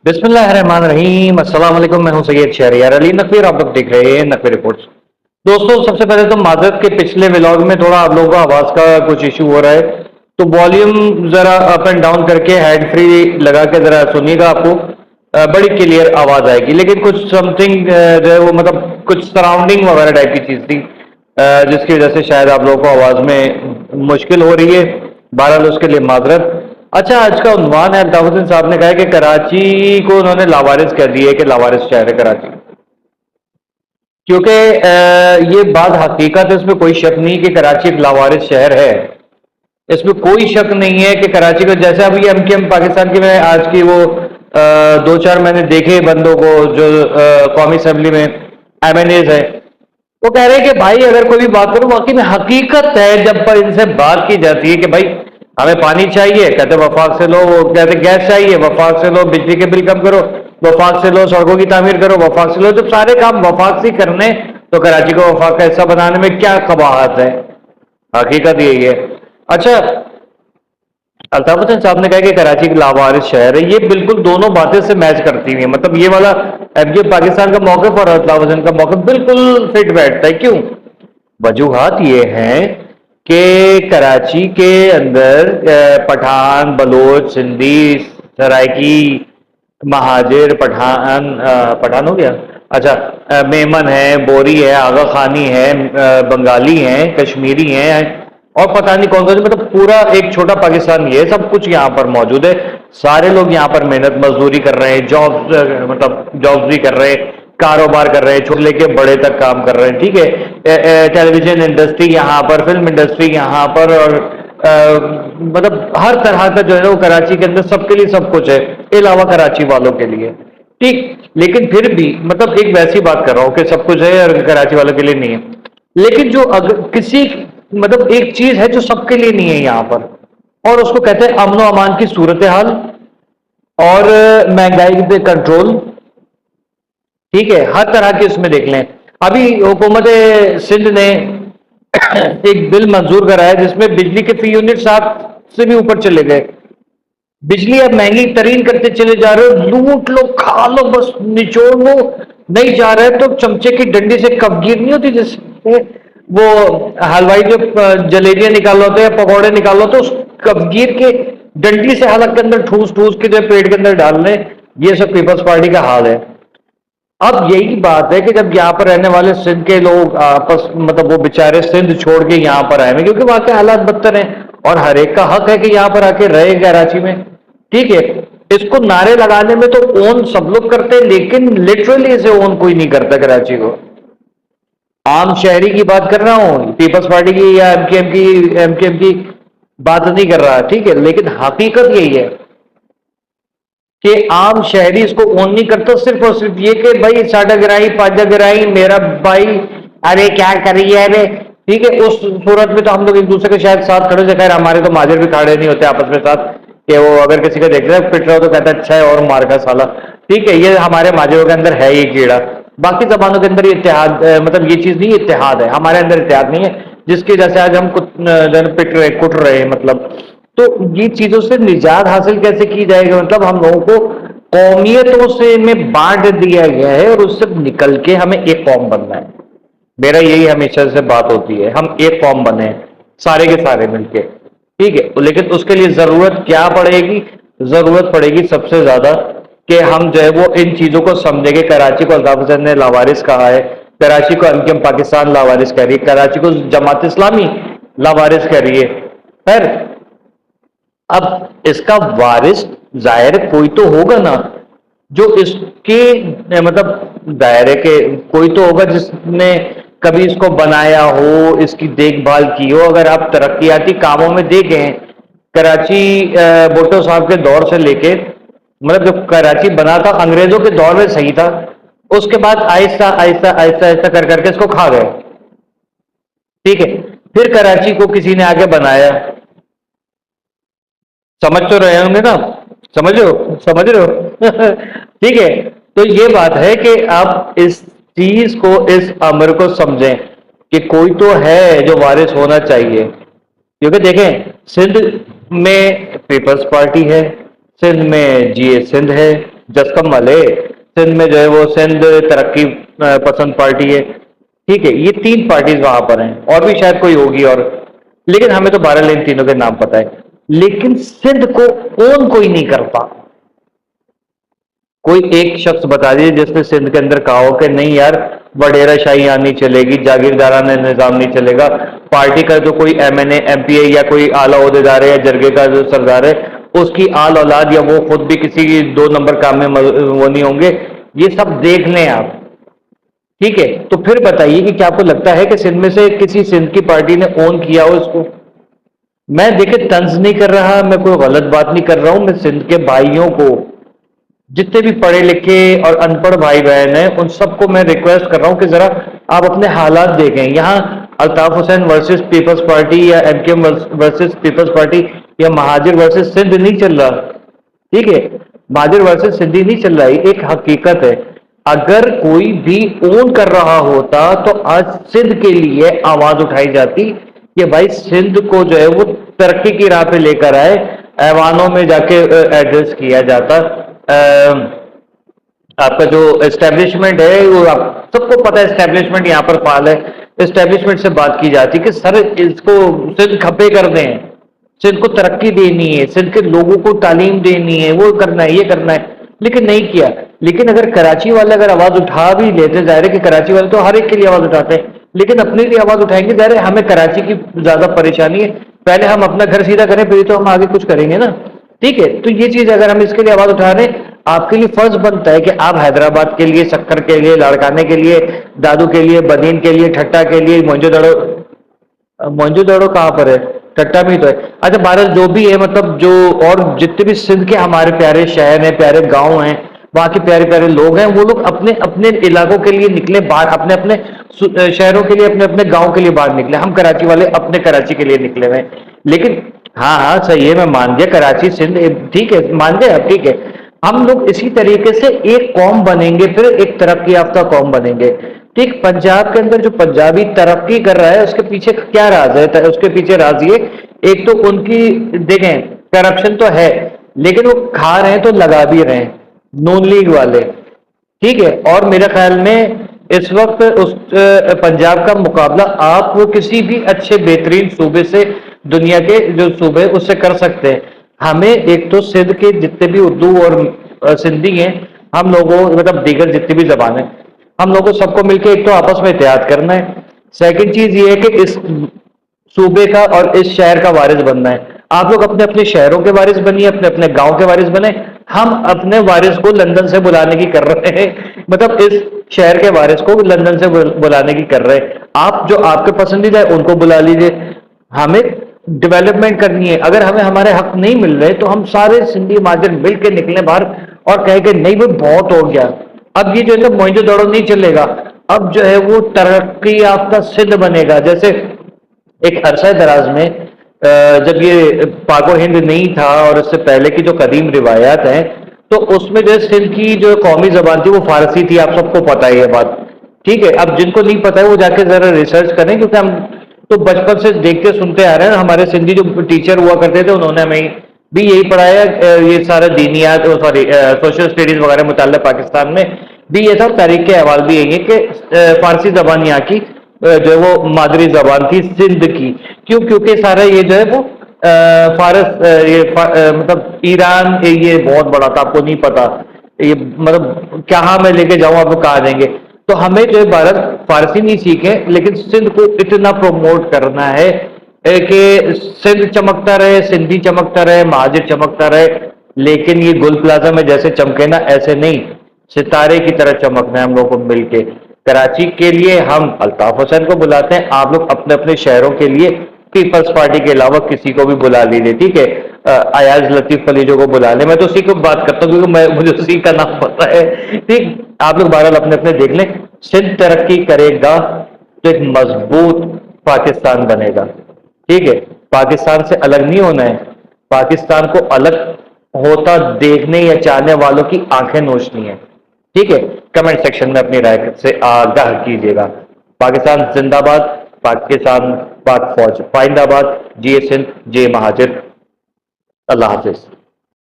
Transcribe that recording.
बिस्मिल्लाहिर्रहमानिर्रहीम। अस्सलाम वालेकुम। मैं हूं सैयद शहरियार अली नकवी और आप लोग देख रहे हैं नकवी रिपोर्ट्स। दोस्तों, सबसे पहले तो माजरत के पिछले व्लॉग में थोड़ा आप लोगों को आवाज़ का कुछ इशू हो रहा है, तो वॉल्यूम ज़रा अप एंड डाउन करके हेड फ्री लगा के ज़रा सुनिएगा, आपको बड़ी क्लियर आवाज़ आएगी। लेकिन कुछ समथिंग जो है वो मतलब कुछ सराउंडिंग वगैरह टाइप की चीज़ थी, जिसकी वजह से शायद आप लोगों को आवाज़ में मुश्किल हो रही है। बहरहाल उसके लिए माजरत। अच्छा, आज का उन्वान है, अल्ताफ हुसैन साहब ने कहा है कि कराची को उन्होंने लावारिस कह दिया है कि लावारिस शहर है कराची, क्योंकि ये बात हकीकत है, इसमें कोई शक नहीं कि कराची एक लावारिस शहर है। इसमें कोई शक नहीं है कि कराची को, जैसे अभी एमकेएम पाकिस्तान की, मैं आज की वो दो चार मैंने देखे बंदों को जो कौमी असम्बली में एमएनएज है, वो कह रहे हैं कि भाई अगर कोई भी बात करो, वाकई में हकीकत है जब पर इनसे बात की जाती है कि भाई हमें पानी चाहिए, कहते वफाक से लो। वो कहते गैस चाहिए, वफाक से लो। बिजली के बिल कम करो, वफाक से लो। सड़कों की तामीर करो, वफाक से लो। जब सारे काम वफाक से करने, तो कराची को वफाक का हिस्सा बनाने में क्या कबाहत है? हकीकत यही है। अच्छा, अल्ताफ हुसैन साहब ने कहा कि कराची एक लावारिस शहर है, ये बिल्कुल दोनों बातें से मैच करती हुई है। मतलब ये वाला एमके पाकिस्तान का मौक़िफ़ और अल्ताफ हुसैन का मौक़िफ़ बिल्कुल फिट बैठता है। क्यों? वजूहात ये हैं कि कराची के अंदर पठान, बलोच, सिंधी, सराइकी, महाजिर, पठान हो गया, अच्छा, मेमन है, बोरी है, आगा खानी है, बंगाली हैं, कश्मीरी हैं, और पता नहीं कौन कौन से, मतलब पूरा एक छोटा पाकिस्तान ये सब कुछ यहाँ पर मौजूद है। सारे लोग यहाँ पर मेहनत मजदूरी कर रहे हैं, जॉब मतलब जॉब्स भी कर रहे हैं, कारोबार कर रहे हैं, छोटे लेके बड़े तक काम कर रहे हैं। ठीक है, टेलीविजन इंडस्ट्री यहाँ पर, फिल्म इंडस्ट्री यहाँ पर, और मतलब हर तरह का जो है वो कराची के अंदर सबके लिए सब कुछ है, अलावा कराची वालों के लिए। ठीक, लेकिन फिर भी मतलब एक वैसी बात कर रहा हूँ कि सब कुछ है और कराची वालों के लिए नहीं है। लेकिन जो अगर किसी मतलब एक चीज है जो सबके लिए नहीं है यहाँ पर, और उसको कहते हैं अमन व अमान की सूरत हाल और महंगाई पे कंट्रोल। ठीक है, हर तरह के उसमें देख लें। अभी हुकूमत सिंध ने एक बिल मंजूर कराया जिसमें बिजली के फी यूनिट 7 से भी ऊपर चले गए। बिजली अब महंगी तरीन करते चले जा रहे हो, लूट लो, खा लो, बस निचोड़ लो। नहीं जा रहे तो चमचे की डंडी से कफगीर नहीं होती, जिससे वो हलवाई जो जलेबियां निकाल होते हैं, पकौड़े निकाल होते, उस कफगीर के डंडी से हलक के अंदर ठूस ठूस के जो पेट के अंदर डालने। ये सब पीपल्स पार्टी का हाल है। अब यही बात है कि जब यहाँ पर रहने वाले सिंध के लोग आपस मतलब वो बेचारे सिंध छोड़ के यहाँ पर आए हैं, क्योंकि वहां के हालात बदतर हैं, और हर एक का हक है कि यहाँ पर आके रहे कराची में। ठीक है, इसको नारे लगाने में तो ओन सब लोग करते हैं, लेकिन लिटरली इसे ओन कोई नहीं करता कराची को। आम शहरी की बात कर रहा हूँ, पीपल्स पार्टी की या एमकेएम की बात नहीं कर रहा। ठीक है, लेकिन हकीकत यही है कि आम शहरी इसको ओन नहीं करता, सिर्फ और सिर्फ ये कि भाई साडा गिराई पाजा गिराई मेरा भाई, अरे क्या करिए अरे। ठीक है, उस सूरत में तो हम लोग एक दूसरे के शायद साथ खड़े से, खैर हमारे तो माजिर भी खड़े नहीं होते आपस में साथ, कि वो अगर किसी को देख रहे पिट रहा हो तो कहता है अच्छा है और मार का साला। ठीक है, ये हमारे माजिरों के अंदर है ये कीड़ा। बाकी जबानों के अंदर ये इत्तेहाद मतलब ये चीज नहीं, इत्तेहाद है, हमारे अंदर इत्तेहाद नहीं है, जिसकी वजह से आज हम पिट रहे कुट रहे मतलब। तो ये चीजों से निजात हासिल कैसे की जाएगी? मतलब हम लोगों को कौमियतों से में बांट दिया गया है और उससे निकल के हमें एक कौम बनना है। मेरा यही हमेशा से बात होती है, हम एक कौम बने सारे के सारे मिलके। ठीक है, लेकिन उसके लिए जरूरत क्या पड़ेगी? जरूरत पड़ेगी सबसे ज्यादा कि हम जो है वो इन चीजों को समझेंगे। कराची को अल्ताफ हुसैन ने लावारिस कहा है, कराची को एमकेएम पाकिस्तान लावारिस कह रही है, कराची को जमात इस्लामी लावारिस कह रही है। खैर, अब इसका वारिस जाहिर कोई तो होगा ना, जो इसके मतलब दायरे के कोई तो होगा जिसने कभी इसको बनाया हो, इसकी देखभाल की हो। अगर आप तरक्याती कामों में देखें, कराची भुट्टो साहब के दौर से लेके, मतलब जब कराची बना था अंग्रेजों के दौर में सही था, उसके बाद आहिस्ता आहिस्ता आहिस्ता आहिस्ता कर करके इसको खा गए। ठीक है, फिर कराची को किसी ने आगे बनाया। समझ तो रहे होंगे ना? समझ रहे हो ठीक है, तो ये बात है कि आप इस चीज को, इस अमर को समझें कि कोई तो है जो वारिस होना चाहिए। क्योंकि देखें, सिंध में पीपल्स पार्टी है, सिंध में जीए सिंध है, जसकम मले, सिंध में जो है वो सिंध तरक्की पसंद पार्टी है, ठीक है। ये 3 पार्टीज वहां पर हैं, और भी शायद कोई होगी, और लेकिन हमें तो बहरहाल इन तीनों के नाम पता है। लेकिन सिंध को ओन कोई नहीं करता। कोई एक शख्स बता दीजिए जिसने सिंध के अंदर कहा हो कि नहीं यार, वडेरा शाही यहाँ नहीं चलेगी, जागीरदाराना निजाम नहीं चलेगा, पार्टी का जो कोई एमएनए एमपीए या कोई आला ओहदेदार है या जरगे का जो सरदार है, उसकी आल औलाद या वो खुद भी किसी 2 नंबर काम में वो नहीं होंगे, ये सब देख लें आप, ठीक है। तो फिर बताइए कि क्या आपको लगता है कि सिंध में से किसी सिंध की पार्टी ने ओन किया हो इसको? मैं देखे तंज नहीं कर रहा, मैं कोई गलत बात नहीं कर रहा हूं, मैं सिंध के भाइयों को, जितने भी पढ़े लिखे और अनपढ़ भाई बहन हैं, उन सबको मैं रिक्वेस्ट कर रहा हूं कि जरा आप अपने हालात देखें। यहाँ अल्ताफ हुसैन वर्सेस पीपल्स पार्टी या एमकेएम वर्सेस पीपल्स पार्टी या महाजिर वर्सेस सिंध नहीं चल रहा, ठीक है। महाजिर वर्सेस सिंधी नहीं चल रहा है, एक हकीकत है। अगर कोई भी ओन कर रहा होता तो आज सिंध के लिए आवाज उठाई जाती कि भाई सिंध को जो है वो तरक्की की राह पे लेकर आए, ऐवानों में जाके एड्रेस किया जाता। आपका जो एस्टेब्लिशमेंट है वो आप सबको पता है, एस्टेब्लिशमेंट यहाँ पर फाल है, एस्टेब्लिशमेंट से बात की जाती कि सर इसको सिंध खपे कर दें, सिंध को तरक्की देनी है, सिंध के लोगों को तालीम देनी है, वो करना है, ये करना है, लेकिन नहीं किया। लेकिन अगर कराची वाले अगर आवाज उठा भी लेते, जाहिर है कि कराची वाले तो हर एक के लिए आवाज उठाते हैं, लेकिन अपने लिए आवाज उठाएंगे, जाहिर है हमें कराची की ज्यादा परेशानी है, पहले हम अपना घर सीधा करें फिर तो हम आगे कुछ करेंगे ना, ठीक है। तो ये चीज अगर हम इसके लिए आवाज उठा रहे हैं, आपके लिए फर्ज बनता है कि आप हैदराबाद के लिए, शक्कर के लिए, लाड़काने के लिए, दादू के लिए, बनीन के लिए, ठट्टा के लिए, मोइंजो दड़ो कहाँ पर है, ठट्टा में तो है। अच्छा भारत जो भी है, मतलब जो और जितने भी सिंध के हमारे प्यारे शहर हैं, प्यारे गांव हैं, वहां के प्यारे प्यारे लोग हैं, वो लोग अपने अपने इलाकों के लिए निकले बाहर, अपने अपने शहरों के लिए, अपने अपने गांव के लिए बाहर निकले। हम कराची वाले अपने कराची के लिए निकले हुए, लेकिन हाँ हाँ सही है, मैं मान गया कराची सिंध ठीक है, मान गए आप, ठीक है। हम लोग इसी तरीके से एक कौम बनेंगे, फिर एक तरक्की याफ्ता कौम बनेंगे, ठीक। पंजाब के अंदर जो पंजाबी तरक्की कर रहा है उसके पीछे क्या राज है? उसके पीछे राज ये, एक तो उनकी देखें करप्शन तो है, लेकिन वो खा रहे हैं तो लगा भी रहे हैं, नून लीग वाले, ठीक है। और मेरे ख्याल में इस वक्त उस पंजाब का मुकाबला आप वो किसी भी अच्छे बेहतरीन सूबे से, दुनिया के जो सूबे उससे कर सकते हैं। हमें एक तो सिंध के जितने भी उर्दू और सिंधी हैं, हम लोगों मतलब दीगर जितनी भी जबान है, हम लोगों सबको मिलकर एक तो आपस में इत्तेहाद करना है। सेकंड चीज ये है कि इस सूबे का और इस शहर का वारिस बनना है। आप लोग अपने अपने शहरों के वारिस बनिए, अपने अपने गांव के वारिस बने। हम अपने वारिस को लंदन से बुलाने की कर रहे हैं, मतलब इस शहर के वारिस को लंदन से बुलाने की कर रहे हैं। आप जो आपके पसंदीदा है उनको बुला लीजिए। हमें डेवलपमेंट करनी है। अगर हमें हमारे हक नहीं मिल रहे तो हम सारे सिंधी महाजन मिल के निकले बाहर और कहे कि नहीं भाई बहुत हो गया, अब ये जो है ना मोइंजो दड़ो नहीं चलेगा, अब जो है वो तरक्की याफ्ता सिंध बनेगा। जैसे एक अरसा दराज में जब ये पाको हिंद नहीं था और इससे पहले की जो कदीम रिवायात हैं, तो उसमें जो सिंध की जो कौमी जबान थी वो फारसी थी, आप सबको पता है ये बात, ठीक है। अब जिनको नहीं पता है वो जाके जरा रिसर्च करें, क्योंकि हम तो बचपन से देखते सुनते आ रहे हैं। हमारे सिंधी जो टीचर हुआ करते थे उन्होंने हमें भी यही पढ़ाया, ये सारा दीनियात सॉरी सोशल स्टडीज वगैरह मुताल्लिक़ पाकिस्तान में भी ये सब तारीख के अहवाल भी यही है कि फारसी जबान यहाँ की जो है वो मादरी जबान थी सिंध की। क्यों? क्योंकि सारा ये जो है वो मतलब ईरान ये बहुत बड़ा था, आपको नहीं पता, ये मतलब कहाँ मैं लेके जाऊँ आपको कहा देंगे। तो हमें जो है भारत फारसी नहीं सीखे, लेकिन सिंध को इतना प्रमोट करना है कि सिंध चमकता रहे, सिंधी चमकता रहे, महाजिर चमकता रहे, लेकिन ये गुल प्लाजा में जैसे चमके ना ऐसे नहीं, सितारे की तरह चमकना है हम लोग को मिलके। कराची के लिए हम अल्ताफ हुसैन को बुलाते हैं, आप लोग अपने अपने शहरों के लिए पीपल्स पार्टी के अलावा किसी को भी बुला लीजिए, ठीक है। अयाज लतीफ फलीजो को बुला ले, मैं तो उसी को बात करता हूँ क्योंकि मुझे उसी का नाम पता है, ठीक। आप लोग बहरहाल अपने अपने देख लें। सिंध तरक्की करेगा तो एक मजबूत पाकिस्तान बनेगा, ठीक है। पाकिस्तान से अलग नहीं होना है, पाकिस्तान को अलग होता देखने या चाहने वालों की आंखें नोचनी है, ठीक है। कमेंट सेक्शन में अपनी राय से आगाह कीजिएगा। पाकिस्तान जिंदाबाद, पाकिस्तान पाक फौज पाइंदाबाद, जी सिंध, जे महाजिर, अल्लाह हाफिज।